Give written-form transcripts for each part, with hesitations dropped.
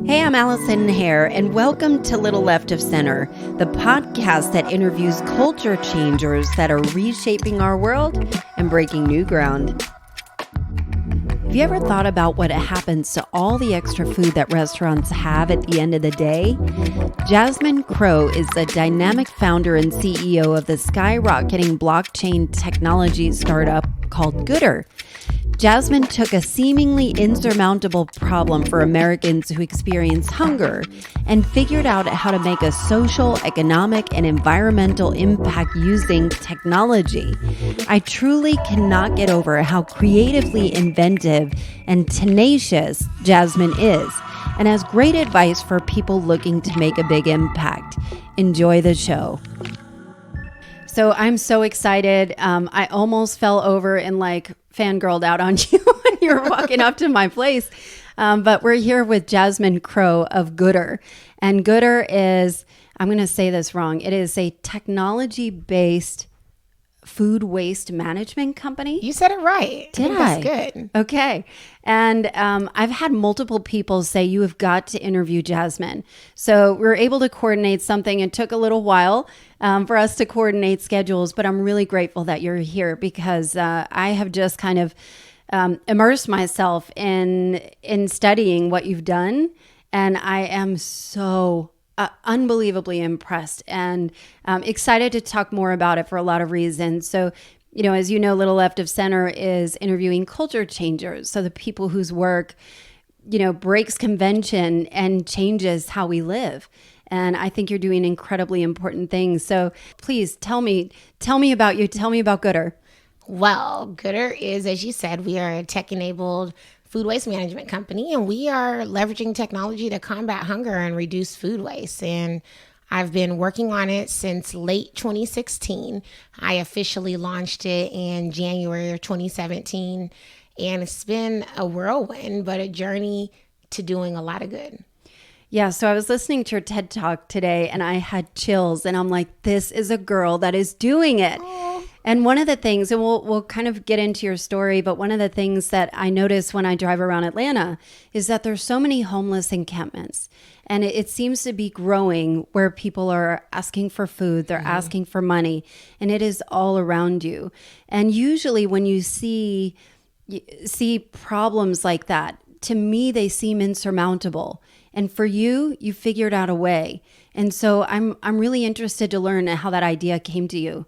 Hey, I'm Allison Hare, and welcome to Little Left of Center, the podcast that interviews culture changers that are reshaping our world and breaking new ground. Have you ever thought about what happens to all the extra food that restaurants have at the end of the day? Jasmine Crowe is the dynamic founder and CEO of the skyrocketing blockchain technology startup called Goodr. Jasmine took a seemingly insurmountable problem for Americans who experience hunger and figured out how to make a social, economic, and environmental impact using technology. I truly cannot get over how creatively inventive and tenacious Jasmine is, and has great advice for people looking to make a big impact. Enjoy the show. So I'm so excited. I almost fell over and fangirled out on you when you were walking up to my place. But we're here with Jasmine Crowe of Goodr. And Goodr is, I'm going to say this wrong, it is a technology-based food waste management company. You said it right. Did I think that's good. Okay. And I've had multiple people say you have got to interview Jasmine. So we were able to coordinate something. It took a little while for us to coordinate schedules, but I'm really grateful that you're here because I have just kind of immersed myself in studying what you've done. And I am so unbelievably impressed and excited to talk more about it for a lot of reasons. So, as you know, Little Left of Center is interviewing culture changers. So the people whose work, breaks convention and changes how we live. And I think you're doing incredibly important things. So please tell me about you. Tell me about Goodr. Well, Goodr is, as you said, we are a tech-enabled food waste management company, and we are leveraging technology to combat hunger and reduce food waste. And I've been working on it since late 2016. I officially launched it in January of 2017, and it's been a whirlwind, but a journey to doing a lot of good. Yeah, so I was listening to your TED Talk today, and I had chills, and I'm like, this is a girl that is doing it. Aww. And one of the things, and we'll kind of get into your story, but one of the things that I notice when I drive around Atlanta is that there's so many homeless encampments. And it seems to be growing where people are asking for food, they're asking for money, and it is all around you. And usually when you see problems like that, to me, they seem insurmountable. And for you, you figured out a way. And so I'm really interested to learn how that idea came to you.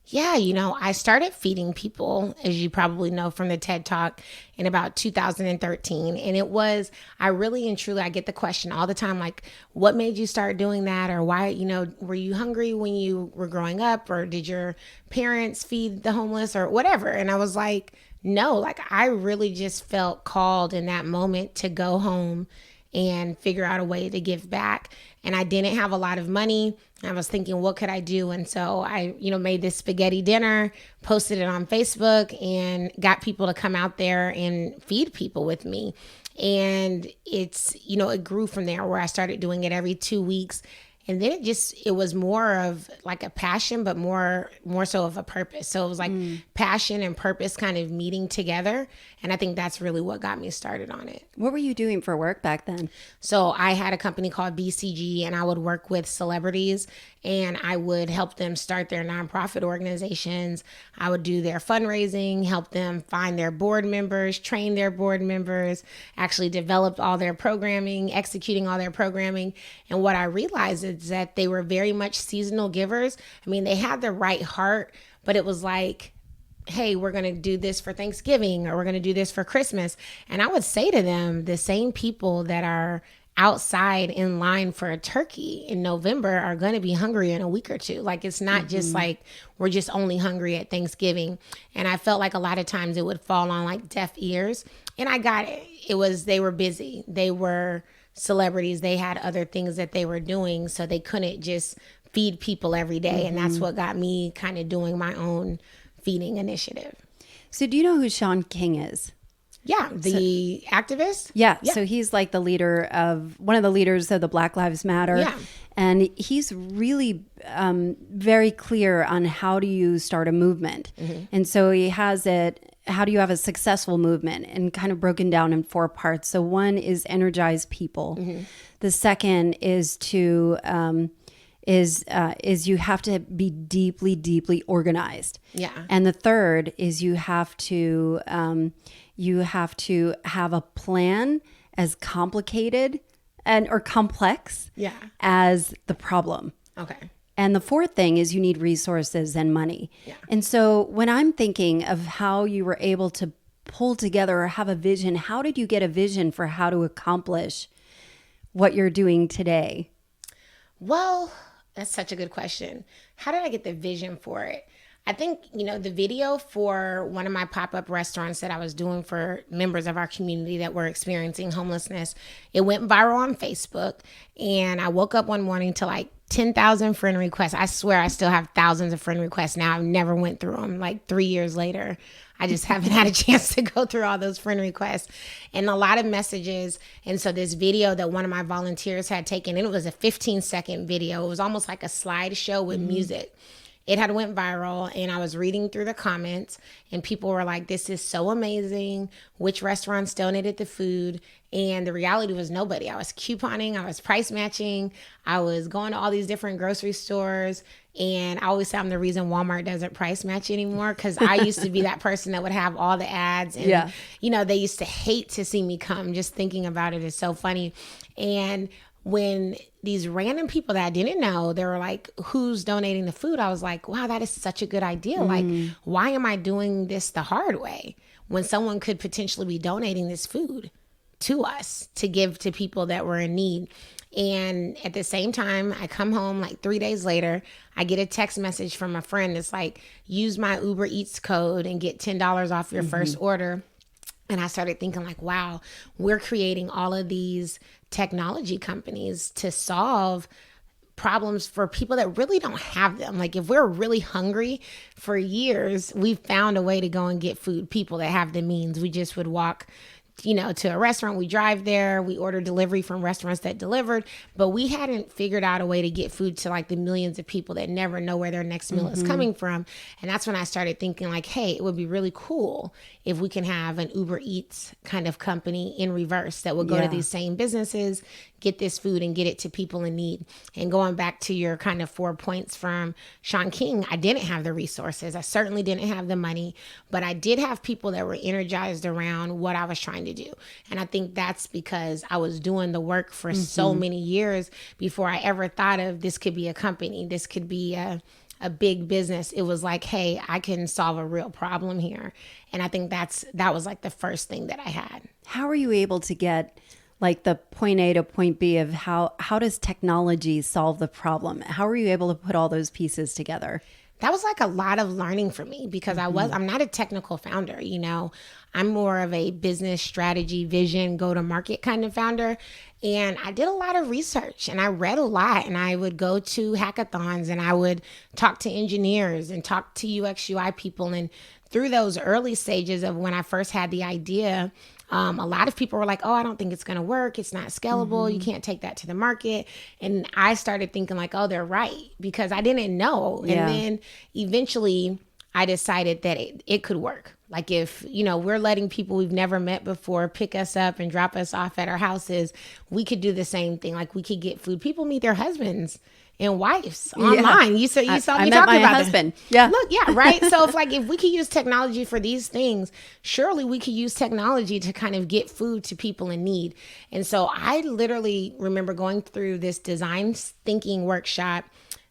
Yeah, I started feeding people, as you probably know from the TED Talk, in about 2013. And it was, I really and truly, I get the question all the time, like, what made you start doing that? Or why, were you hungry when you were growing up? Or did your parents feed the homeless or whatever? And I was like, no, I really just felt called in that moment to go home and figure out a way to give back. And I didn't have a lot of money. I was thinking, what could I do? And so I, made this spaghetti dinner, posted it on Facebook, and got people to come out there and feed people with me. And it's, it grew from there where I started doing it every 2 weeks. And then it was more of like a passion, but more so of a purpose. So it was like passion and purpose kind of meeting together. And I think that's really what got me started on it. What were you doing for work back then? So I had a company called BCG, and I would work with celebrities, and I would help them start their nonprofit organizations. I would do their fundraising, help them find their board members, train their board members, actually developed all their programming, executing all their programming. And what I realized is that they were very much seasonal givers. I mean, they had the right heart, but it was like, hey, we're going to do this for Thanksgiving, or we're going to do this for Christmas. And I would say to them, the same people that are outside in line for a turkey in November are going to be hungry in a week or two. It's not just like we're just only hungry at Thanksgiving. And I felt like a lot of times it would fall on deaf ears. And I got it. They were busy. They were celebrities. They had other things that they were doing, so they couldn't just feed people every day. And that's what got me kind of doing my own feeding initiative. So do you know who Shaun King is? Yeah, the activist. Yeah, so he's like one of the leaders of the Black Lives Matter. Yeah. And he's really very clear on how do you start a movement. And so he has it how do you have a successful movement, and kind of broken down in 4 parts. So one is energize people. The second is to is you have to be deeply, deeply organized. Yeah. And the third is you have to have a plan as complicated or complex as the problem. Okay. And the fourth thing is you need resources and money. Yeah. And so when I'm thinking of how you were able to pull together or have a vision, how did you get a vision for how to accomplish what you're doing today? Well, that's such a good question. How did I get the vision for it? I think, the video for one of my pop-up restaurants that I was doing for members of our community that were experiencing homelessness, it went viral on Facebook. And I woke up one morning to like 10,000 friend requests. I swear I still have thousands of friend requests now. I've never went through them. Like 3 years later, I just haven't had a chance to go through all those friend requests, and a lot of messages. And so this video that one of my volunteers had taken, and it was a 15-second video. It was almost like a slideshow with music. It had went viral, and I was reading through the comments, and people were like, this is so amazing. Which restaurants donated the food? And the reality was nobody. I was couponing, I was price matching, I was going to all these different grocery stores. And I always say I'm the reason Walmart doesn't price match anymore, because I used to be that person that would have all the ads. And, they used to hate to see me come. Just thinking about it is so funny. And when these random people that I didn't know, they were like, who's donating the food? I was like, wow, that is such a good idea. Like, why am I doing this the hard way when someone could potentially be donating this food to us to give to people that were in need? And at the same time, I come home like 3 days later, I get a text message from a friend that's like, use my Uber Eats code and get $10 off your first order. And I started thinking like, wow, we're creating all of these technology companies to solve problems for people that really don't have them. Like if we're really hungry, for years, we've found a way to go and get food. People that have the means, we just would walk to a restaurant, we drive there, we order delivery from restaurants that delivered, but we hadn't figured out a way to get food to like the millions of people that never know where their next meal is coming from. And that's when I started thinking like, hey, it would be really cool if we can have an Uber Eats kind of company in reverse that would go to these same businesses, get this food and get it to people in need. And going back to your kind of 4 points from Sean King, I didn't have the resources. I certainly didn't have the money, but I did have people that were energized around what I was trying to do. And I think that's because I was doing the work for so many years before I ever thought of this could be a company. This could be a big business. It was like, hey, I can solve a real problem here. And I think that was like the first thing that I had. How are you able to get like the point A to point B of how does technology solve the problem? How are you able to put all those pieces together? That was like a lot of learning for me because I'm not a technical founder, I'm more of a business strategy, vision, go to market kind of founder. And I did a lot of research and I read a lot, and I would go to hackathons and I would talk to engineers and talk to UX UI people. And through those early stages of when I first had the idea, a lot of people were like, oh, I don't think it's going to work. It's not scalable. You can't take that to the market. And I started thinking like, oh, they're right, because I didn't know. Yeah. And then eventually I decided that it could work. Like if, we're letting people we've never met before pick us up and drop us off at our houses, we could do the same thing. Like we could get food. People meet their husbands and wives online. You saw me talking about my husband. Yeah. Look, yeah, right. So if we could use technology for these things, surely we could use technology to kind of get food to people in need. And so I literally remember going through this design thinking workshop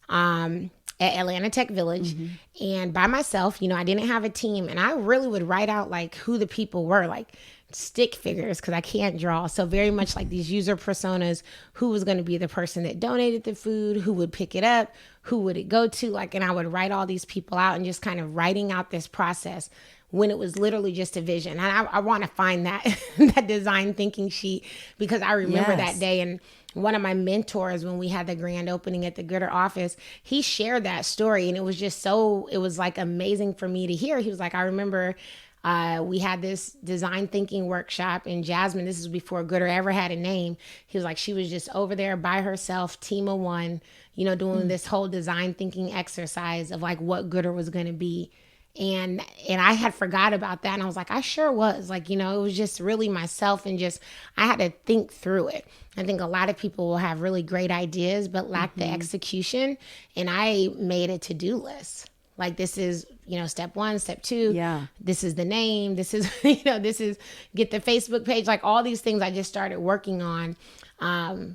at Atlanta Tech Village, and by myself. I didn't have a team, and I really would write out like who the people were, like stick figures, because I can't draw. So very much like these user personas, who was going to be the person that donated the food, who would pick it up, who would it go to, and I would write all these people out and just kind of writing out this process when it was literally just a vision. And I want to find that that design thinking sheet, because I remember that day. And one of my mentors, when we had the grand opening at the Goodr office, he shared that story, and it was just it was like amazing for me to hear. He was like, I remember we had this design thinking workshop, and Jasmine, this is before Goodr ever had a name. He was like, she was just over there by herself, team of one, doing this whole design thinking exercise of like what Goodr was going to be. And I had forgot about that. And I was like, I sure was. Like, it was just really myself, and just, I had to think through it. I think a lot of people will have really great ideas, but lack the execution. And I made a to-do list. Like, this is, step 1, step 2. Yeah. This is the name. This is, this is get the Facebook page. Like, all these things I just started working on.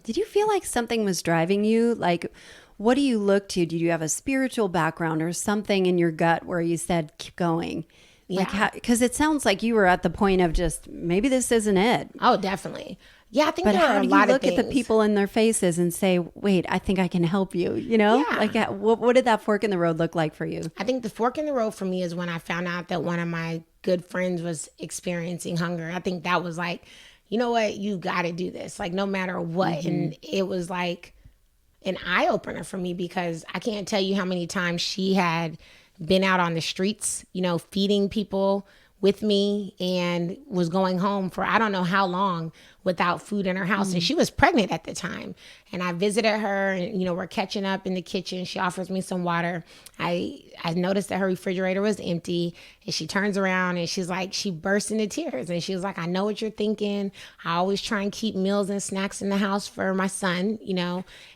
Did you feel like something was driving you? Like, what do you look to? Did you have a spiritual background or something in your gut where you said, keep going? Yeah. Like, because it sounds like you were at the point of just, maybe this isn't it. Oh, definitely. Yeah, I think But there are how a do you lot look of at the things. people in their faces and say, wait, I think I can help you, Yeah. Like, what did that fork in the road look like for you? I think the fork in the road for me is when I found out that one of my good friends was experiencing hunger. I think that was like, you know what, you got to do this, like, no matter what. And it was like an eye-opener for me, because I can't tell you how many times she had been out on the streets, feeding people with me, and was going home for I don't know how long without food in her house. And she was pregnant at the time. And I visited her, and, we're catching up in the kitchen. She offers me some water. I noticed that her refrigerator was empty, and she turns around and she's like, she burst into tears. And she was like, I know what you're thinking. I always try and keep meals and snacks in the house for my son,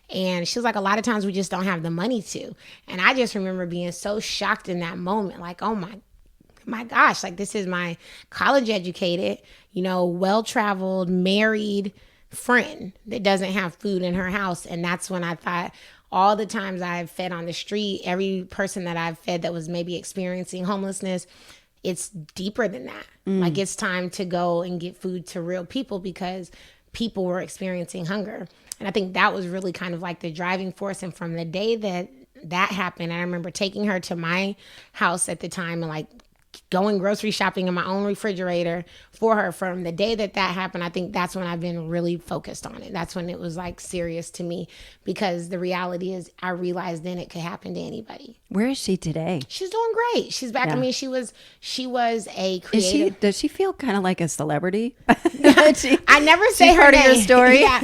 And she was like, a lot of times we just don't have the money to. And I just remember being so shocked in that moment, like, oh my gosh, like, this is my college educated, well-traveled, married friend that doesn't have food in her house. And that's when I thought, all the times I've fed on the street, every person that I've fed that was maybe experiencing homelessness, it's deeper than that. Like, it's time to go and get food to real people, because people were experiencing hunger. And I think that was really kind of like the driving force. And from the day that happened, I remember taking her to my house at the time and like going grocery shopping in my own refrigerator for her. From the day that happened, I think that's when I've been really focused on it. That's when it was like serious to me, because the reality is I realized then it could happen to anybody. Where is she today? She's doing great. She's back. Yeah. I mean, she was a creative. Does she feel kind of like a celebrity? I never say her part name. of your story. Yeah,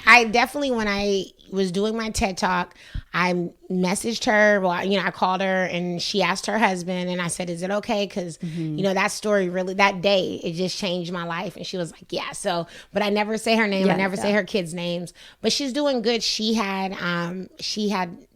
I definitely, when I was doing my TED Talk, I messaged her. Well, I called her, and she asked her husband, and I said, is it okay? Because, that story really, that day, it just changed my life. And she was like, yeah. So, but I never say her name. I never say her kids' names, but she's doing good. She had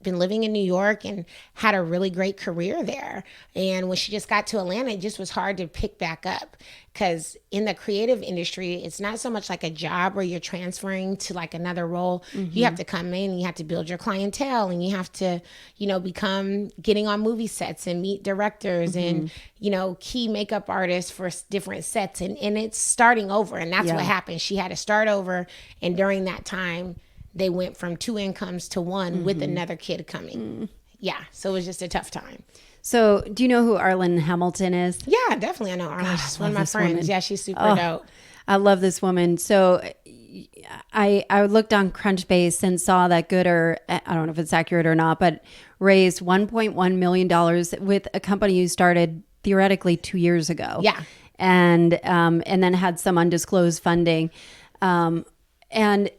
been living in New York and had a really great career there. And when she just got to Atlanta, it just was hard to pick back up. Because in the creative industry, it's not so much like a job where you're transferring to like another role. You have to come in, you have to build your clientele, and you have to, become getting on movie sets and meet directors and, key makeup artists for different sets. And it's starting over. And that's what happened. She had to start over. And during that time, they went from 2 incomes to 1 with another kid coming. Yeah. So it was just a tough time. So do you know who Arlen Hamilton is? Yeah, definitely. I know Arlen. She's one of my friends. Woman. Yeah, she's super dope. I love this woman. So I looked on Crunchbase and saw that Goodr, I don't know if it's accurate or not, but raised $1.1 million with a company you started theoretically 2 years ago. Yeah. And then had some undisclosed funding. And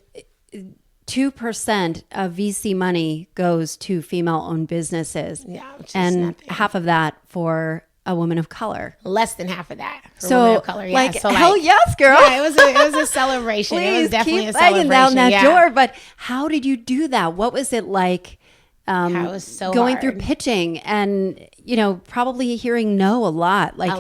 2% of VC money goes to female-owned businesses. Yeah, which is and nothing. Half of that for a woman of color. Less than half of that for so, women of color. Yeah. Like, hell yes, girl. Yeah, it was a celebration. Please it was definitely keep a celebration. Down that door. But how did you do that? What was it like? It was so going hard. through pitching and probably hearing no a lot. Like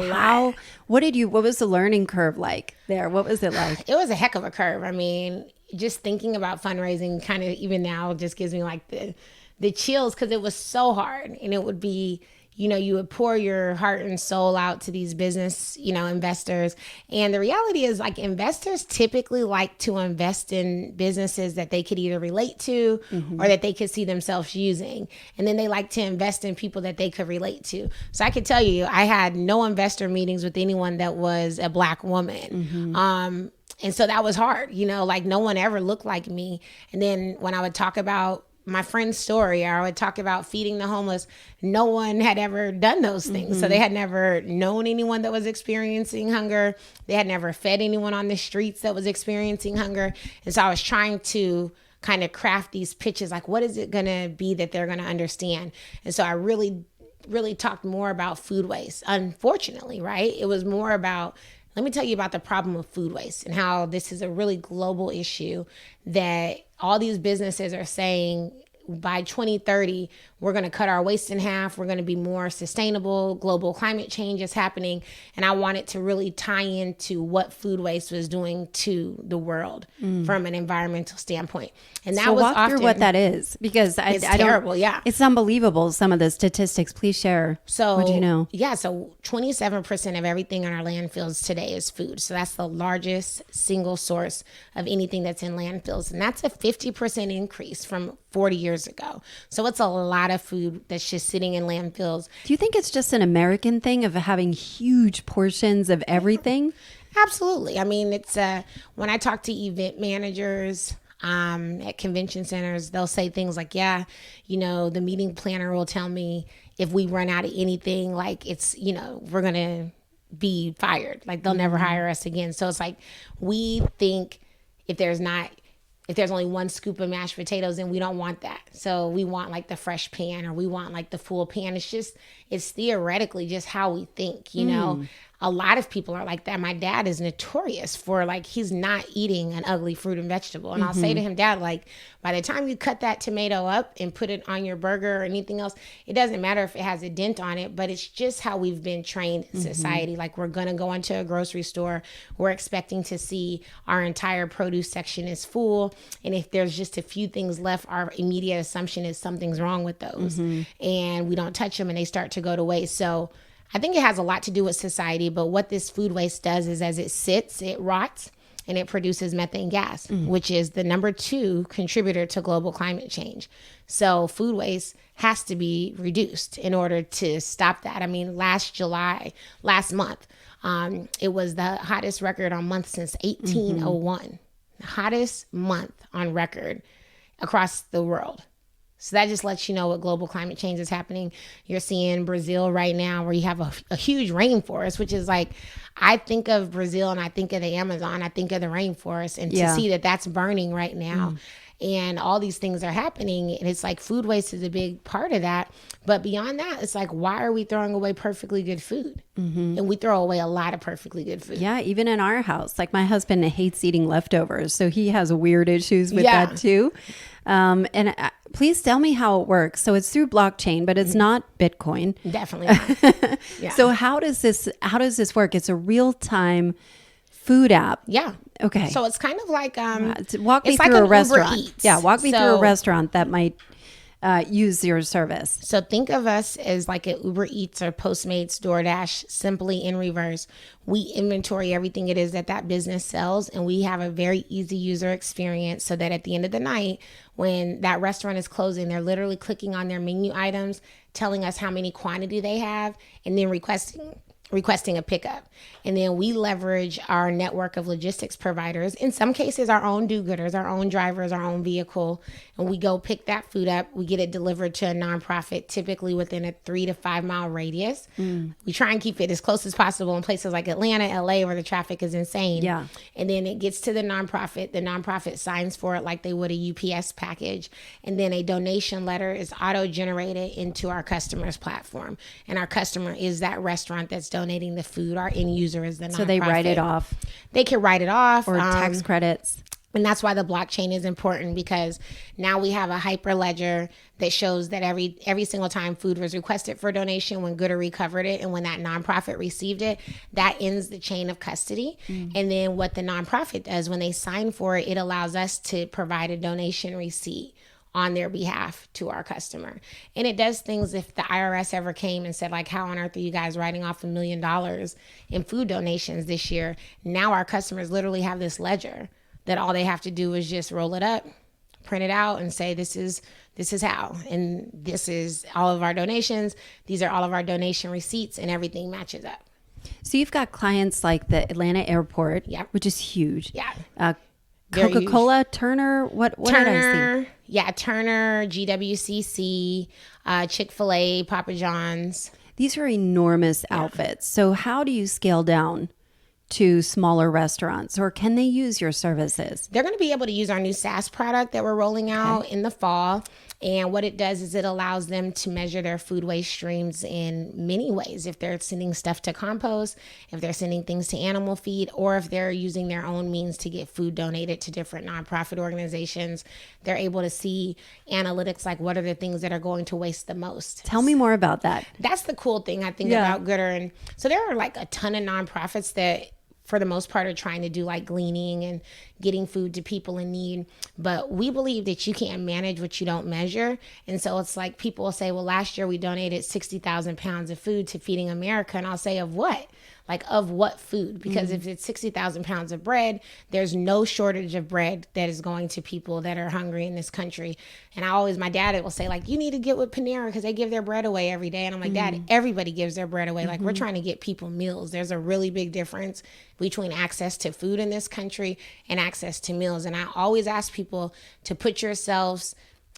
what was the learning curve like there? What was it like? It was a heck of a curve. I mean, just thinking about fundraising kind of even now just gives me like the chills, because it was so hard. And it would be, you would pour your heart and soul out to these business, investors. And the reality is, like, investors typically like to invest in businesses that they could either relate to or that they could see themselves using. And then they like to invest in people that they could relate to. So I could tell you, I had no investor meetings with anyone that was a Black woman. And so that was hard, like no one ever looked like me. And then when I would talk about my friend's story, or I would talk about feeding the homeless, no one had ever done those things. So they had never known anyone that was experiencing hunger. They had never fed anyone on the streets that was experiencing hunger. And so I was trying to kind of craft these pitches, like, what is it going to be that they're going to understand? And so I really really talked more about food waste, unfortunately, right? It was more about, let me tell you about the problem of food waste and how this is a really global issue that all these businesses are saying by 2030, we're going to cut our waste in half. We're going to be more sustainable. Global climate change is happening. And I wanted to really tie into what food waste was doing to the world from an environmental standpoint. And that so was walk often, through what that is, because I terrible. Yeah. It's unbelievable. Some of the statistics, please share. So, what do you know? Yeah. So 27% of everything in our landfills today is food. So that's the largest single source of anything that's in landfills. And that's a 50% increase from 40 years ago. So it's a lot of food that's just sitting in landfills. Do you think it's just an American thing of having huge portions of everything? Absolutely. I mean, it's when I talk to event managers at convention centers, they'll say things like, yeah, you know, the meeting planner will tell me if we run out of anything, like it's, you know, we're going to be fired. Like they'll never hire us again. So it's like, we think if there's only one scoop of mashed potatoes, and we don't want that. So we want like the fresh pan, or we want like the full pan. It's theoretically just how we think, you know. A lot of people are like that. My dad is notorious for like, he's not eating an ugly fruit and vegetable. And I'll say to him, Dad, like by the time you cut that tomato up and put it on your burger or anything else, it doesn't matter if it has a dent on it, but it's just how we've been trained in society. Like we're going to go into a grocery store. We're expecting to see our entire produce section is full. And if there's just a few things left, our immediate assumption is something's wrong with those. And we don't touch them and they start to go to waste. So I think it has a lot to do with society, but what this food waste does is as it sits, it rots and it produces methane gas, which is the number 2 contributor to global climate change. So food waste has to be reduced in order to stop that. I mean, last month, it was the hottest record on month since 1801, hottest month on record across the world. So that just lets you know what global climate change is happening. You're seeing Brazil right now where you have a huge rainforest, which is like, I think of Brazil and I think of the Amazon, I think of the rainforest, and to see that that's burning right now. And all these things are happening. And it's like food waste is a big part of that. But beyond that, it's like, why are we throwing away perfectly good food? And we throw away a lot of perfectly good food. Yeah, even in our house. Like my husband hates eating leftovers. So he has weird issues with that too. Please tell me how it works. So it's through blockchain, but it's not Bitcoin. Definitely not. Yeah. So how does this work? It's a real-time food app. Yeah. Okay. So it's kind of like walk me through a restaurant. Yeah, walk me through a restaurant that might use your service. So think of us as like an Uber Eats or Postmates, DoorDash, simply in reverse. We inventory everything it is that business sells, and we have a very easy user experience so that at the end of the night, when that restaurant is closing, they're literally clicking on their menu items, telling us how many quantity they have, and then requesting a pickup. And then we leverage our network of logistics providers, in some cases our own do-gooders, our own drivers, our own vehicle, and we go pick that food up. We get it delivered to a nonprofit, typically within a 3 to 5 mile radius. We try and keep it as close as possible in places like Atlanta, LA, where the traffic is insane. Yeah. And then it gets to the nonprofit signs for it like they would a UPS package, and then a donation letter is auto-generated into our customer's platform. And our customer is that restaurant that's donating the food. Our end user is the nonprofit. So they write it off. They can write it off. Or tax credits. And that's why the blockchain is important, because now we have a hyper ledger that shows that every single time food was requested for donation, when Goodr recovered it and when that nonprofit received it, that ends the chain of custody. And then what the nonprofit does when they sign for it, it allows us to provide a donation receipt on their behalf to our customer. And it does things if the IRS ever came and said, like, how on earth are you guys writing off $1 million in food donations this year? Now our customers literally have this ledger that all they have to do is just roll it up, print it out, and say, this is how, and this is all of our donations. These are all of our donation receipts, and everything matches up. So you've got clients like the Atlanta airport, which is huge. Yeah. Coca-Cola, Turner, what Turner, did I see? Yeah, Turner, GWCC, Chick-fil-A, Papa John's. These are enormous outfits. So how do you scale down to smaller restaurants, or can they use your services? They're going to be able to use our new SaaS product that we're rolling out in the fall. And what it does is it allows them to measure their food waste streams in many ways. If they're sending stuff to compost, if they're sending things to animal feed, or if they're using their own means to get food donated to different nonprofit organizations, they're able to see analytics like what are the things that are going to waste the most. Tell me more about that. That's the cool thing I think about Goodr. And so there are like a ton of nonprofits that for the most part are trying to do like gleaning and getting food to people in need. But we believe that you can't manage what you don't measure. And so it's like people will say, well, last year we donated 60,000 pounds of food to Feeding America. And I'll say, of what? Like, of what food? Because if it's 60,000 pounds of bread, there's no shortage of bread that is going to people that are hungry in this country. And my dad will say, like, you need to get with Panera because they give their bread away every day. And I'm like, Dad, everybody gives their bread away. Like, we're trying to get people meals. There's a really big difference between access to food in this country and access to meals. And I always ask people to put yourselves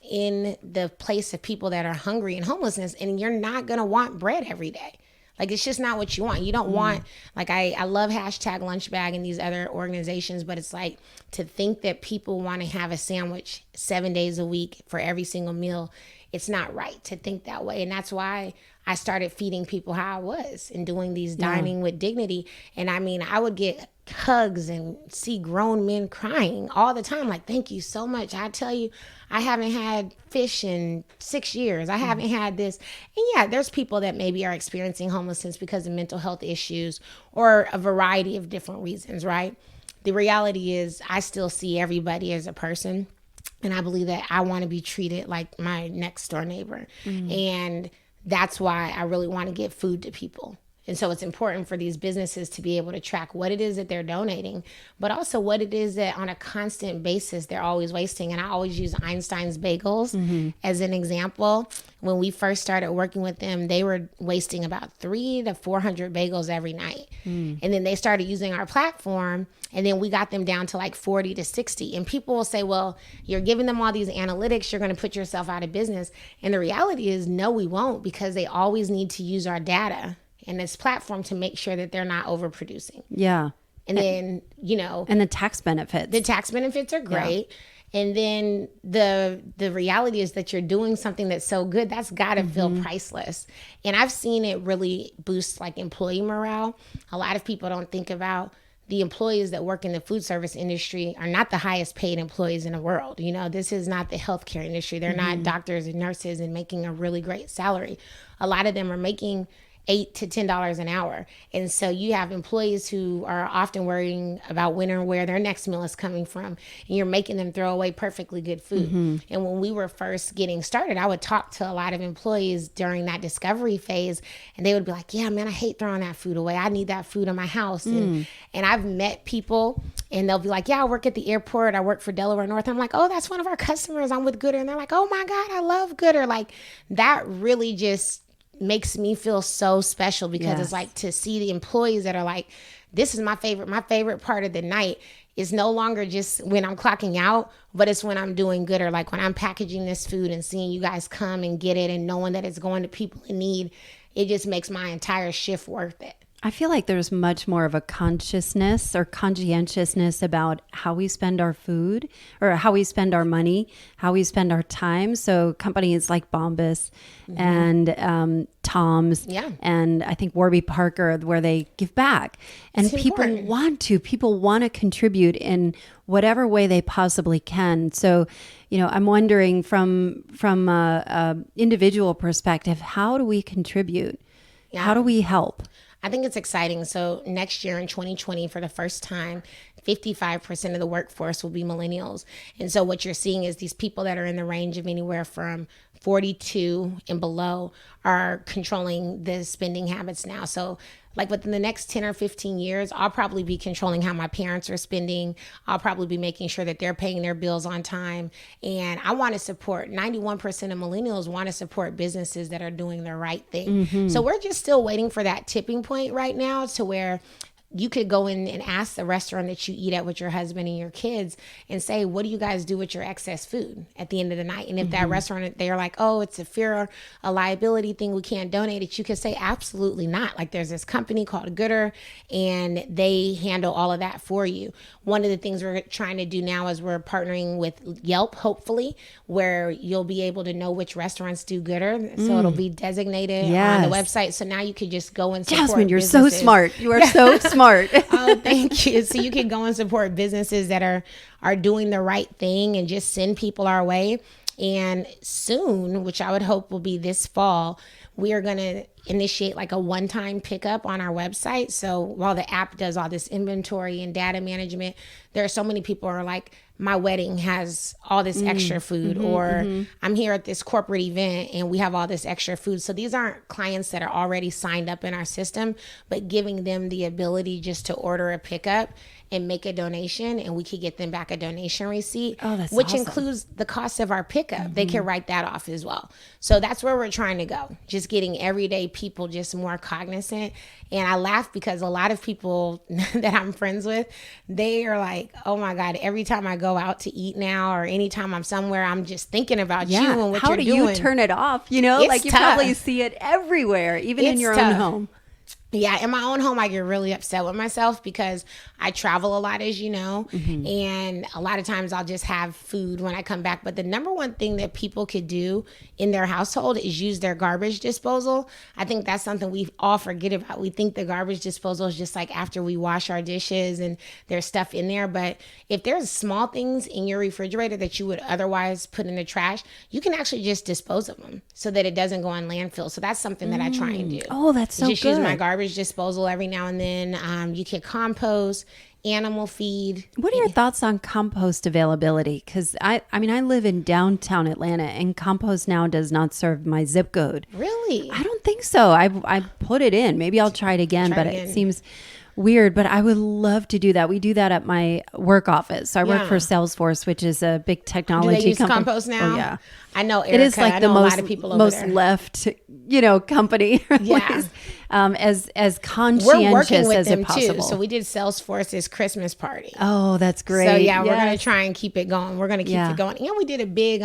in the place of people that are hungry and homelessness, and you're not going to want bread every day. Like, it's just not what you want. You don't want, like, I love #lunchbag and these other organizations, but it's like to think that people want to have a sandwich 7 days a week for every single meal. It's not right to think that way. And that's why I started feeding people how I was and doing these dining with dignity. And I mean, I would get hugs and see grown men crying all the time. Like, thank you so much. I tell you, I haven't had fish in 6 years. I haven't had this. And yeah, there's people that maybe are experiencing homelessness because of mental health issues or a variety of different reasons, right? The reality is I still see everybody as a person. And I believe that I want to be treated like my next door neighbor. And that's why I really want to get food to people. And so it's important for these businesses to be able to track what it is that they're donating, but also what it is that on a constant basis they're always wasting. And I always use Einstein's bagels as an example. When we first started working with them, they were wasting about 300 to 400 bagels every night. And then they started using our platform, and then we got them down to like 40 to 60. And people will say, well, you're giving them all these analytics, you're going to put yourself out of business. And the reality is, no, we won't, because they always need to use our data and this platform to make sure that they're not overproducing. Yeah. And then, and the tax benefits. The tax benefits are great. Yeah. And then the reality is that you're doing something that's so good, that's got to feel priceless. And I've seen it really boost like employee morale. A lot of people don't think about the employees that work in the food service industry are not the highest paid employees in the world. This is not the healthcare industry. They're not doctors and nurses and making a really great salary. A lot of them are making $8 to $10 an hour. And so you have employees who are often worrying about when or where their next meal is coming from. And you're making them throw away perfectly good food. And when we were first getting started, I would talk to a lot of employees during that discovery phase, and they would be like, yeah, man, I hate throwing that food away. I need that food in my house. And I've met people, and they'll be like, yeah, I work at the airport. I work for Delaware North. I'm like, oh, that's one of our customers. I'm with Goodr. And they're like, oh my God, I love Goodr. Like, that really just makes me feel so special, because it's like to see the employees that are like, this is my favorite part of the night is no longer just when I'm clocking out, but it's when I'm doing good, or like when I'm packaging this food and seeing you guys come and get it and knowing that it's going to people in need. It just makes my entire shift worth it. I feel like there's much more of a consciousness or conscientiousness about how we spend our food, or how we spend our money, how we spend our time. So companies like Bombas and Tom's and I think Warby Parker, where they give back, and people want to contribute in whatever way they possibly can. So, I'm wondering from a individual perspective, how do we contribute? How do we help? I think it's exciting. So next year in 2020, for the first time, 55% of the workforce will be millennials. And so what you're seeing is these people that are in the range of anywhere from 42 and below are controlling the spending habits now. So like within the next 10 or 15 years, I'll probably be controlling how my parents are spending. I'll probably be making sure that they're paying their bills on time. And I want to support, 91% of millennials want to support businesses that are doing the right thing. So we're just still waiting for that tipping point right now, to where you could go in and ask the restaurant that you eat at with your husband and your kids and say, what do you guys do with your excess food at the end of the night? And if that restaurant, they're like, oh, it's a fear, a liability thing, we can't donate it, you could say, absolutely not. Like, there's this company called Goodr, and they handle all of that for you. One of the things we're trying to do now is we're partnering with Yelp, hopefully, where you'll be able to know which restaurants do Goodr. So it'll be designated on the website. So now you could just go and support Jasmine, you're businesses. so smart. You are so smart. Oh, thank you. So you can go and support businesses that are doing the right thing and just send people our way. And soon, which I would hope will be this fall, we are going to initiate like a one-time pickup on our website. So while the app does all this inventory and data management, there are so many people who are like, my wedding has all this extra food, or I'm here at this corporate event and we have all this extra food. So these aren't clients that are already signed up in our system, but giving them the ability just to order a pickup and make a donation, and we could get them back a donation receipt, which awesome. includes the cost of our pickup. They can write that off as well. So that's where we're trying to go, just getting everyday people just more cognizant. And I laugh because a lot of people that I'm friends with, they are like, oh my God, every time I go out to eat now, or anytime I'm somewhere, I'm just thinking about you and what you're doing. How do you turn it off? You know, It's like you tough. probably see it everywhere, even in It's your tough. own home. Yeah, in my own home, I get really upset with myself because I travel a lot, as you know, and a lot of times I'll just have food when I come back. But the number one thing that people could do in their household is use their garbage disposal. I think that's something we all forget about. We think the garbage disposal is just like after we wash our dishes and there's stuff in there. But if there's small things in your refrigerator that you would otherwise put in the trash, you can actually just dispose of them so that it doesn't go on landfill. So that's something that I try and do. Oh, that's so just good. Use my garbage disposal every now and then. You can compost, animal feed. What are your thoughts on compost availability? Because I mean, I live in downtown Atlanta, and compost now does not serve my zip code. Really? I don't think so. I put it in. Maybe I'll try it again, it seems weird. But I would love to do that. We do that at my work office. So I work for Salesforce, which is a big technology Do they use company. compost now? Oh, yeah. I know Erica. It is like the a lot of people most over there. left, company. Yeah. As conscientious We're working with as them it possible. too. So we did Salesforce's Christmas party. Oh, that's great. So yeah, we're Yes. gonna try and keep it going. We're gonna keep it going. And we did a big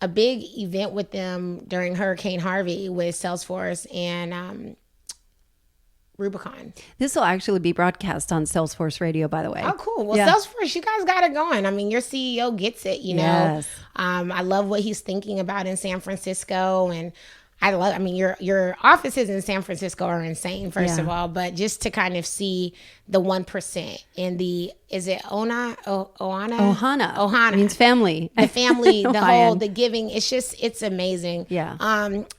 event with them during Hurricane Harvey with Salesforce and Rubicon. This will actually be broadcast on Salesforce Radio, by the way. Oh, cool. Well, Salesforce, you guys got it going. I mean, your CEO gets it, you know. Yes. I love what he's thinking about in San Francisco, and I mean, your offices in San Francisco are insane, first of all, but just to kind of see the 1% and is it Ohana? Ohana means family. The family, the giving. It's amazing. Yeah.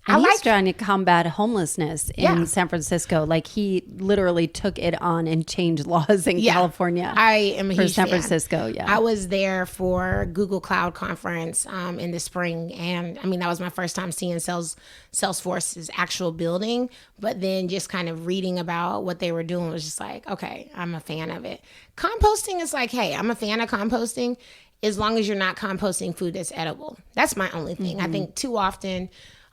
He's trying to combat homelessness in San Francisco. Like, he literally took it on and changed laws in California. I am a huge San fan. Francisco. Yeah. I was there for Google Cloud conference in the spring, and I mean, that was my first time seeing Salesforce's actual building, but then just kind of reading about what they were doing was just like, okay, I'm a fan of it. Composting is like, hey, I'm a fan of composting as long as you're not composting food that's edible. That's my only thing. I think too often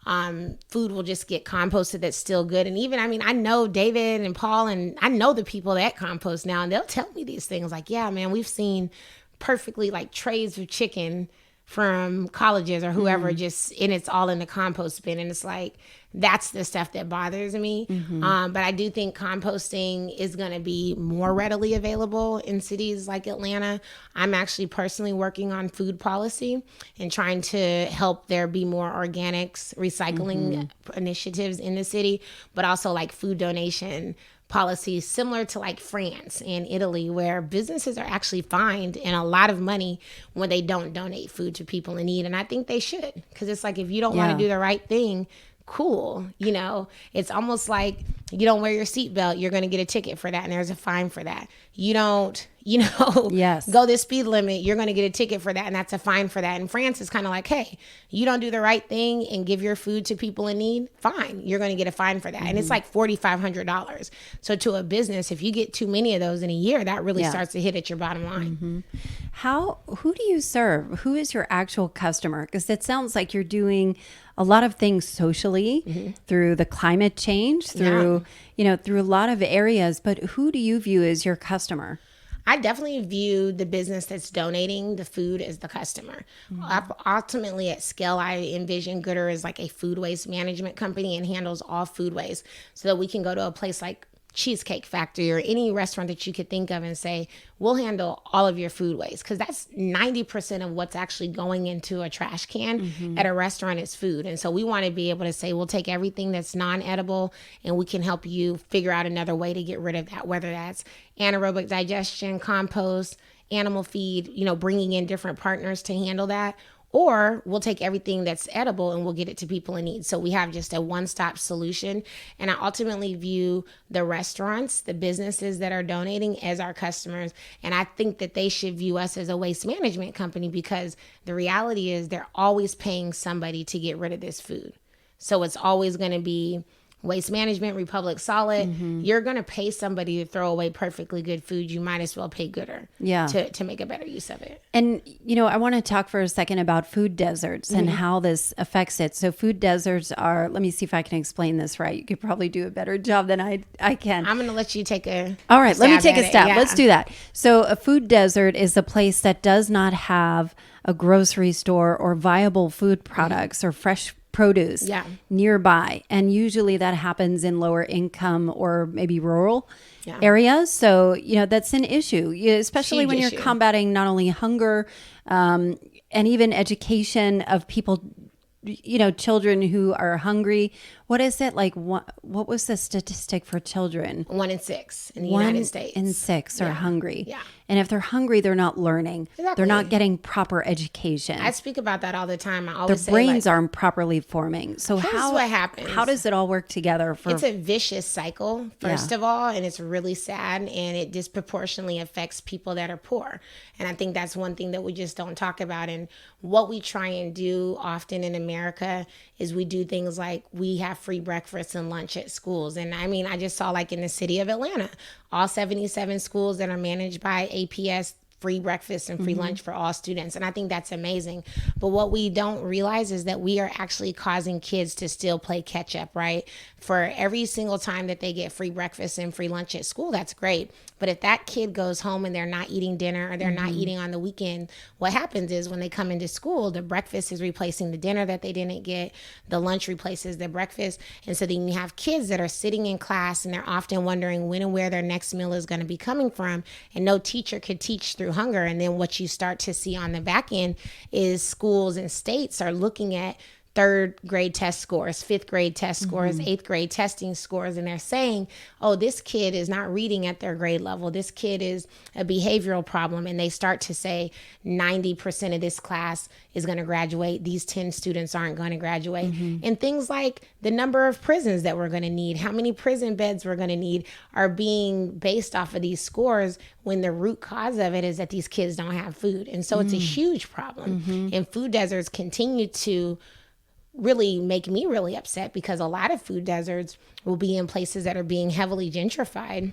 food will just get composted that's still good. And even, I mean, I know David and Paul, and I know the people that compost now, and they'll tell me these things like, yeah, man, we've seen perfectly like trays of chicken from colleges or whoever, and it's all in the compost bin. And it's like, that's the stuff that bothers me. But I do think composting is going to be more readily available in cities like Atlanta. I'm actually personally working on food policy and trying to help there be more organics, recycling initiatives in the city, but also like food donation policies similar to like France and Italy, where businesses are actually fined and a lot of money when they don't donate food to people in need. And I think they should, because it's like, if you don't want to do the right thing, cool. You know, it's almost like you don't wear your seatbelt, you're going to get a ticket for that, and there's a fine for that. You don't, go this speed limit, you're going to get a ticket for that, and that's a fine for that. In France, it's kind of like, hey, you don't do the right thing and give your food to people in need, fine, you're going to get a fine for that. And it's like $4,500. So to a business, if you get too many of those in a year, that really starts to hit at your bottom line. Who do you serve? Who is your actual customer? Because it sounds like you're doing a lot of things socially through the climate change, through a lot of areas, but who do you view as your customer? I definitely view the business that's donating the food as the customer. Ultimately, at scale, I envision Goodr as like a food waste management company and handles all food waste, so that we can go to a place like Cheesecake Factory or any restaurant that you could think of and say, we'll handle all of your food waste, because that's 90% of what's actually going into a trash can at a restaurant is food. And so we want to be able to say, we'll take everything that's non-edible and we can help you figure out another way to get rid of that, whether that's anaerobic digestion, compost, animal feed, bringing in different partners to handle that. Or we'll take everything that's edible and we'll get it to people in need. So we have just a one-stop solution. And I ultimately view the restaurants, the businesses that are donating, as our customers. And I think that they should view us as a waste management company, because the reality is they're always paying somebody to get rid of this food. So it's always going to be Waste Management, Republic Solid. You're going to pay somebody to throw away perfectly good food. You might as well pay Goodr to make a better use of it. And, I want to talk for a second about food deserts and how this affects it. So food deserts are, let me see if I can explain this right. You could probably do a better job than I can. I'm going to let you take All right, let me take a stab. Yeah. Let's do that. So a food desert is a place that does not have a grocery store or viable food products or fresh produce nearby. And usually that happens in lower income or maybe rural areas. So, that's an issue, especially when you're combating not only hunger and even education of people, children who are hungry. What is it like? What was the statistic for children? 1 in 6 in the United States. 1 in 6 are hungry. Yeah. And if they're hungry, they're not learning. Exactly. They're not getting proper education. I speak about that all the time. I always say, their brains aren't properly forming. So here's what happens. How does it all work together? It's a vicious cycle, first of all, and it's really sad, and it disproportionately affects people that are poor. And I think that's one thing that we just don't talk about. And what we try and do often in America is we do things like we have free breakfast and lunch at schools. And I just saw, like, in the city of Atlanta, all 77 schools that are managed by APS, free breakfast and free lunch for all students. And I think that's amazing. But what we don't realize is that we are actually causing kids to still play catch up, right? For every single time that they get free breakfast and free lunch at school, that's great. But if that kid goes home and they're not eating dinner or they're not eating on the weekend, what happens is when they come into school, the breakfast is replacing the dinner that they didn't get. The lunch replaces the breakfast. And so then you have kids that are sitting in class and they're often wondering when and where their next meal is going to be coming from. And no teacher could teach through hunger. And then what you start to see on the back end is schools and states are looking at third grade test scores, fifth grade test scores, eighth grade testing scores. And they're saying, oh, this kid is not reading at their grade level. This kid is a behavioral problem. And they start to say 90% of this class is going to graduate. These 10 students aren't going to graduate. And things like the number of prisons that we're going to need, how many prison beds we're going to need, are being based off of these scores, when the root cause of it is that these kids don't have food. And so it's a huge problem. And food deserts continue to really make me really upset, because a lot of food deserts will be in places that are being heavily gentrified.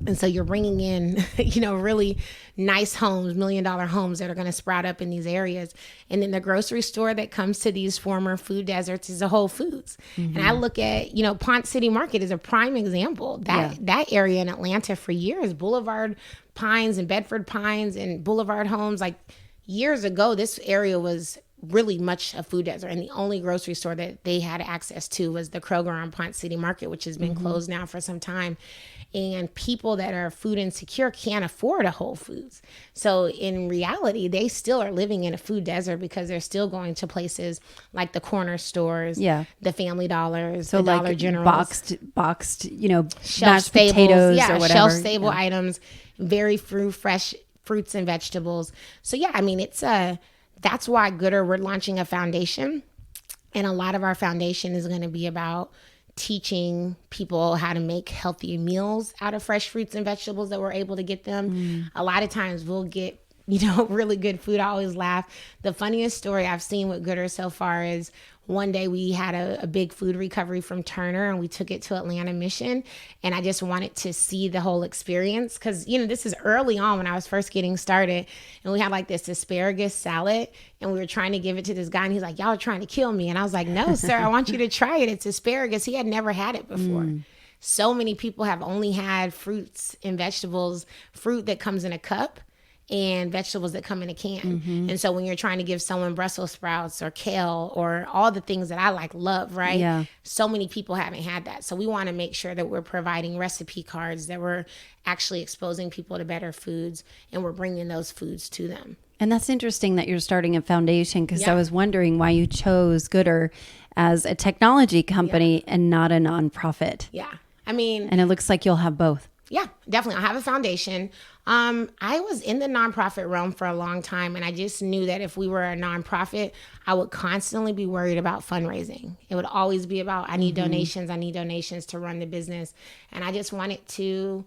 And so you're bringing in, really nice homes, $1 million homes that are going to sprout up in these areas. And then the grocery store that comes to these former food deserts is a Whole Foods. And I look at, Ponce City Market is a prime example. That area in Atlanta for years, Boulevard Pines and Bedford Pines and Boulevard Homes, like years ago, this area was really much a food desert, and the only grocery store that they had access to was the Kroger on Ponce City Market, which has been closed now for some time. And people that are food insecure can't afford a Whole Foods. So in reality, they still are living in a food desert, because they're still going to places like the corner stores, the Family Dollars, so the like Dollar Generals, boxed, mashed potatoes or whatever. Shelf-stable items, very fresh fruits and vegetables. So that's why Goodr, we're launching a foundation, and a lot of our foundation is going to be about teaching people how to make healthy meals out of fresh fruits and vegetables that we're able to get them. A lot of times we'll get really good food. I always laugh. The funniest story I've seen with Goodr so far is one day we had a big food recovery from Turner, and we took it to Atlanta Mission. And I just wanted to see the whole experience because, this is early on when I was first getting started. And we had like this asparagus salad, and we were trying to give it to this guy. And he's like, y'all are trying to kill me. And I was like, no, sir, I want you to try it. It's asparagus. He had never had it before. So many people have only had fruits and vegetables, fruit that comes in a cup and vegetables that come in a can. And so when you're trying to give someone Brussels sprouts or kale or all the things that I love, right? Yeah. So many people haven't had that. So we want to make sure that we're providing recipe cards, that we're actually exposing people to better foods, and we're bringing those foods to them. And that's interesting that you're starting a foundation, because I was wondering why you chose Goodr as a technology company and not a nonprofit. Yeah. I mean, and it looks like you'll have both. Yeah, definitely. I have a foundation. I was in the nonprofit realm for a long time, and I just knew that if we were a nonprofit, I would constantly be worried about fundraising. It would always be about, I need donations. I need donations to run the business. And I just wanted to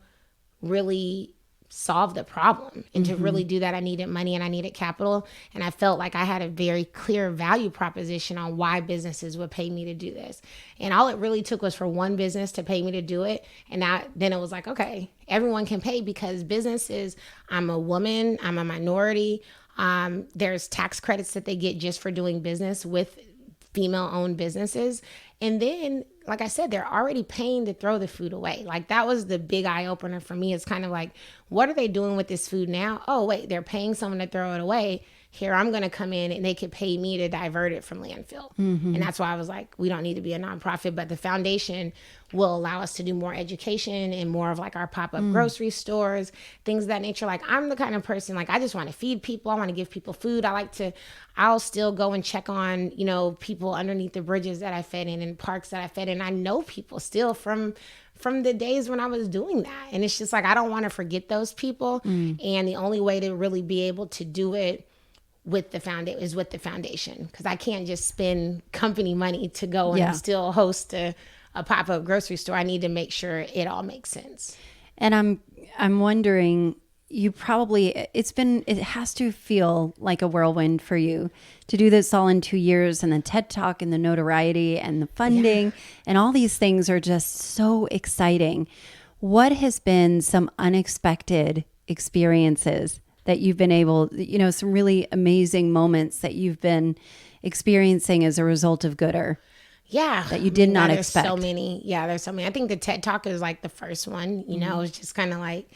really solve the problem. And to really do that, I needed money and I needed capital. And I felt like I had a very clear value proposition on why businesses would pay me to do this. And all it really took was for one business to pay me to do it. And then it was like, okay, everyone can pay, because businesses, I'm a woman, I'm a minority. There's tax credits that they get just for doing business with female-owned businesses. And then, like I said, they're already paying to throw the food away. Like, that was the big eye-opener for me. It's kind of like, what are they doing with this food now? Oh, wait, they're paying someone to throw it away. Here, I'm going to come in and they could pay me to divert it from landfill. And that's why I was like, we don't need to be a nonprofit, but the foundation will allow us to do more education and more of like our pop-up grocery stores, things of that nature. Like, I'm the kind of person, like, I just want to feed people. I want to give people food. I'll still go and check on, people underneath the bridges that I fed in and parks that I fed in. I know people still from the days when I was doing that. And it's just like, I don't want to forget those people. And the only way to really be able to do it with the foundation, because I can't just spend company money to go and still host a pop-up grocery store. I need to make sure it all makes sense. And I'm wondering, it has to feel like a whirlwind for you to do this all in 2 years, and the TED Talk and the notoriety and the funding and all these things are just so exciting. What has been some unexpected experiences that you've been able, some really amazing moments that you've been experiencing as a result of Goodr? Yeah. That you did not there's expect. So many. Yeah, there's so many. I think the TED Talk is like the first one, it was just kind of like,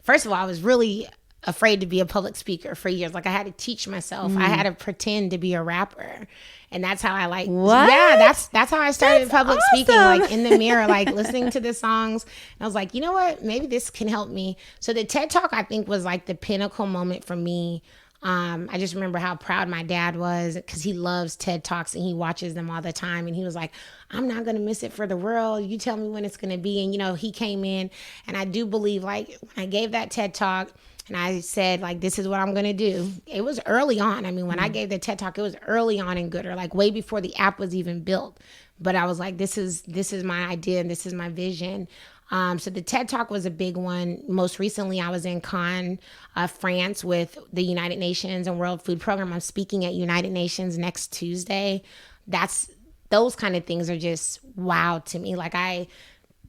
first of all, I was really afraid to be a public speaker for years. Like, I had to teach myself. I had to pretend to be a rapper. And that's how I what? Yeah, that's how I started public speaking, like in the mirror, like listening to the songs. And I was like, you know what? Maybe this can help me. So the TED Talk, I think, was like the pinnacle moment for me. I just remember how proud my dad was, because he loves TED Talks and he watches them all the time. And he was like, I'm not going to miss it for the world. You tell me when it's going to be. And, he came in, and I do believe, like, when I gave that TED Talk and I said, like, this is what I'm going to do. It was early on. I mean, when I gave the TED Talk, it was early on in Goodr, like way before the app was even built. But I was like, this is my idea and this is my vision. So the TED Talk was a big one. Most recently, I was in Cannes, France, with the United Nations and World Food Program. I'm speaking at United Nations next Tuesday. Those kind of things are just wow to me. Like, I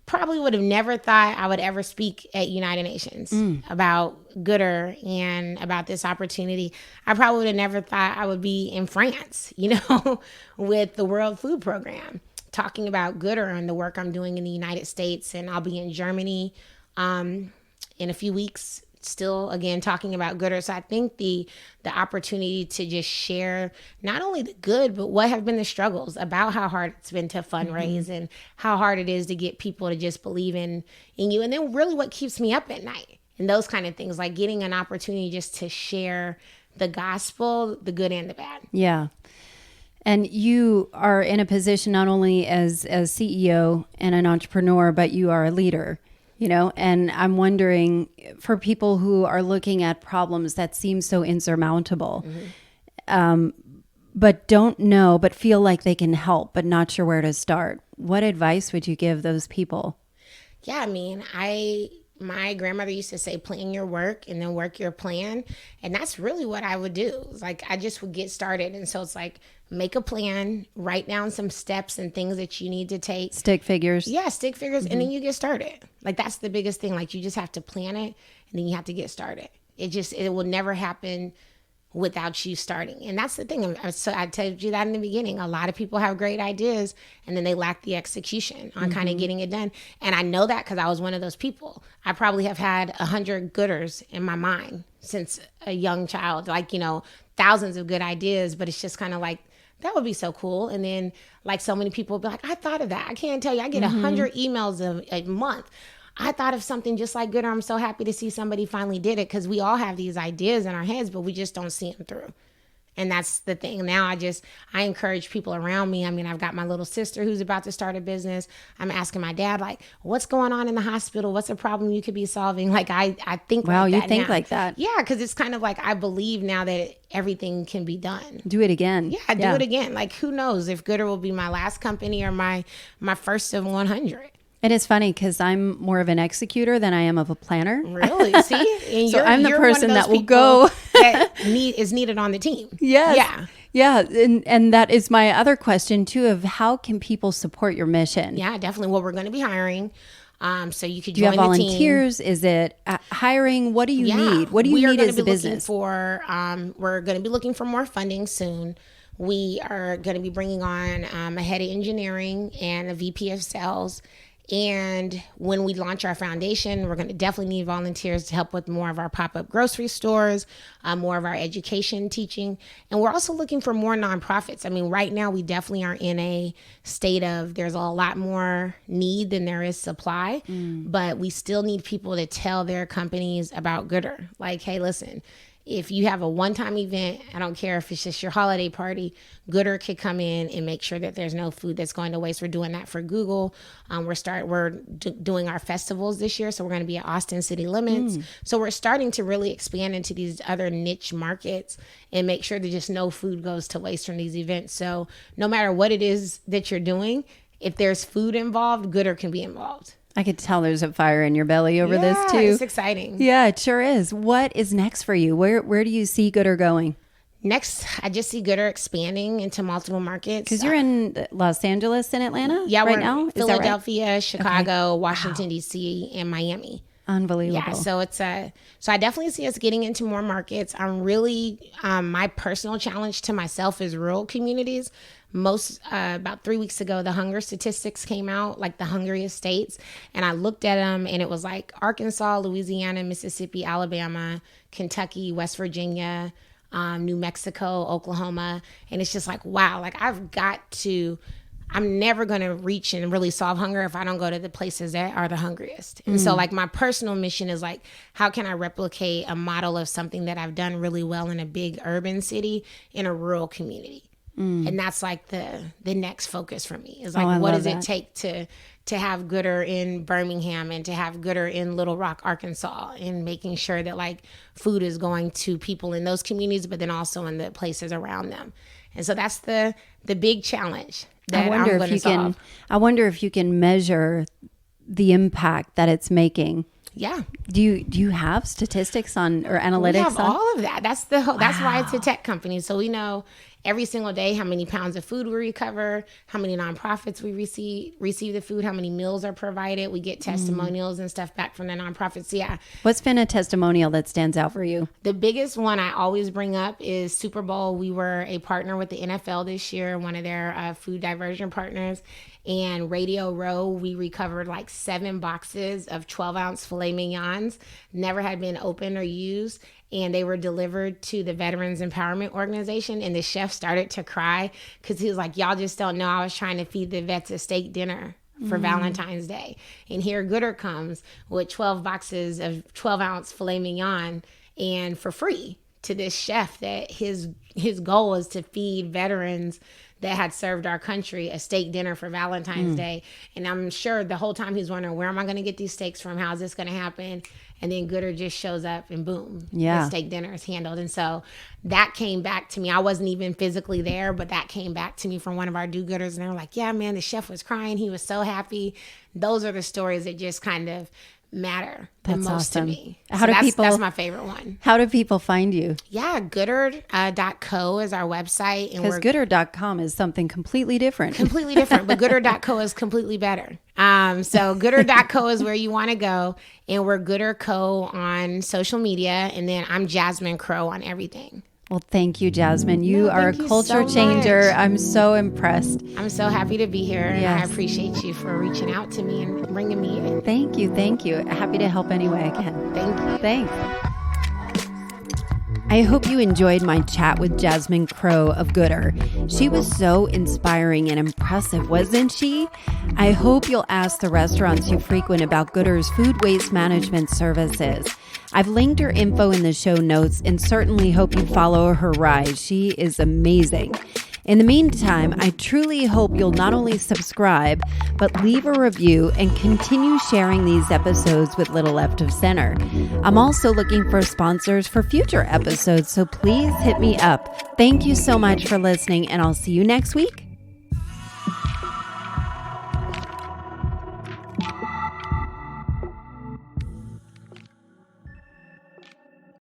probably would have never thought I would ever speak at United Nations about Goodr and about this opportunity. I probably would have never thought I would be in France, with the World Food Program, talking about Goodr and the work I'm doing in the United States. And I'll be in Germany in a few weeks, still, again, talking about Goodr. So I think the opportunity to just share not only the good, but what have been the struggles, about how hard it's been to fundraise and how hard it is to get people to just believe in you. And then really what keeps me up at night and those kind of things, like getting an opportunity just to share the gospel, the good and the bad. Yeah. And you are in a position not only as CEO and an entrepreneur, but you are a leader, and I'm wondering, for people who are looking at problems that seem so insurmountable, but don't know, but feel like they can help, but not sure where to start, what advice would you give those people? Yeah, I mean, my grandmother used to say, plan your work and then work your plan. And that's really what I would do. It's like, I just would get started. And so it's like, make a plan, write down some steps and things that you need to take. Stick figures. Yeah, stick figures. And then you get started. Like, that's the biggest thing. Like, you just have to plan it and then you have to get started. It will never happen without you starting. And that's the thing. So I told you that in the beginning. A lot of people have great ideas and then they lack the execution on kind of getting it done. And I know that because I was one of those people. I probably have had 100 Goodrs in my mind since a young child, like, thousands of good ideas, but it's just kind of like, that would be so cool. And then like so many people will be like, I thought of that. I can't tell you. I get 100 emails a month. I thought of something just like Goodr. I'm so happy to see somebody finally did it, because we all have these ideas in our heads, but we just don't see them through. And that's the thing. Now I encourage people around me. I mean, I've got my little sister who's about to start a business. I'm asking my dad, like, what's going on in the hospital? What's a problem you could be solving? Like, I think wow, like you that think now. like that. Yeah, because it's kind of like, I believe now that everything can be done. Do it again. Yeah, do it again. Like, who knows if Goodr will be my last company or my first of 100. And it's funny because I'm more of an executor than I am of a planner. Really? See? And so I'm the person that will go. go. That is needed on the team. Yes. Yeah. Yeah. And that is my other question too, of how can people support your mission? Yeah, definitely. Well, we're going to be hiring. So you could do you join have the team. volunteers? Is it hiring? What do you need? What do you need as a business? We're going to be looking for more funding soon. We are going to be bringing on a head of engineering and a VP of sales. And when we launch our foundation, we're going to definitely need volunteers to help with more of our pop-up grocery stores, more of our education teaching. And we're also looking for more nonprofits. I mean, right now we definitely are in a state of there's a lot more need than there is supply, but we still need people to tell their companies about Goodr. Like, hey, listen, if you have a one-time event, I don't care if it's just your holiday party, Goodr could come in and make sure that there's no food that's going to waste. We're doing that for Google. We're doing our festivals this year, so we're going to be at Austin City Limits. So we're starting to really expand into these other niche markets and make sure that just no food goes to waste from these events. So no matter what it is that you're doing, if there's food involved, Goodr can be involved. I could tell there's a fire in your belly over this too. It's exciting. Yeah, it sure is. What is next for you? Where do you see Goodr going? Next, I just see Goodr expanding into multiple markets. Because you're in Los Angeles and Atlanta right now? Is Philadelphia, that right? Chicago, Washington, D.C., and Miami. Unbelievable. Yeah, so so I definitely see us getting into more markets. I'm really, my personal challenge to myself is rural communities. About 3 weeks ago, the hunger statistics came out, like the hungriest states. And I looked at them and it was like Arkansas, Louisiana, Mississippi, Alabama, Kentucky, West Virginia, New Mexico, Oklahoma. And it's just like, wow, like I'm never going to reach and really solve hunger if I don't go to the places that are the hungriest. And so like my personal mission is like, how can I replicate a model of something that I've done really well in a big urban city in a rural community? And that's like the next focus for me is like, what does it take to have Goodr in Birmingham and to have Goodr in Little Rock, Arkansas, and making sure that like food is going to people in those communities, but then also in the places around them. And so that's the big challenge that I'm going to solve. I wonder if you can measure the impact that it's making. Yeah. Do you have statistics on or analytics? We have all of that. That's why it's a tech company. So we know every single day how many pounds of food we recover, how many nonprofits we receive the food, how many meals are provided. We get testimonials and stuff back from the nonprofits. Yeah. What's been a testimonial that stands out for you? The biggest one I always bring up is Super Bowl. We were a partner with the NFL this year, one of their food diversion partners. And Radio Row, we recovered like 7 boxes of 12-ounce filet mignons, never had been opened or used. And they were delivered to the Veterans Empowerment Organization. And the chef started to cry because he was like, y'all just don't know. I was trying to feed the vets a steak dinner for Valentine's Day. And here Goodr comes with 12 boxes of 12-ounce filet mignon and for free to this chef that his goal was to feed veterans that had served our country a steak dinner for Valentine's Day. And I'm sure the whole time he's wondering, where am I going to get these steaks from? How's this going to happen? And then Goodr just shows up and boom, the steak dinner is handled. And so that came back to me. I wasn't even physically there, but that came back to me from one of our do-gooders. And they were like, yeah, man, the chef was crying. He was so happy. Those are the stories that just kind of matter the That's most awesome. to me. That's my favorite one. How do people find you? Yeah, Goodr.co is our website. Because Goodr.com is something completely different. Completely different, but Goodr.co is completely better. So Goodr.co is where you want to go. And we're Goodr Co on social media. And then I'm Jasmine Crowe on everything. Well, thank you, Jasmine. You are a culture changer. I'm so impressed. I'm so happy to be here, and I appreciate you for reaching out to me and bringing me in. Thank you. Thank you. Happy to help any way I can. Thank you. Thanks. I hope you enjoyed my chat with Jasmine Crowe of Goodr. She was so inspiring and impressive, wasn't she? I hope you'll ask the restaurants you frequent about Goodr's food waste management services. I've linked her info in the show notes and certainly hope you follow her rise. She is amazing. In the meantime, I truly hope you'll not only subscribe, but leave a review and continue sharing these episodes with Little Left of Center. I'm also looking for sponsors for future episodes, so please hit me up. Thank you so much for listening, and I'll see you next week.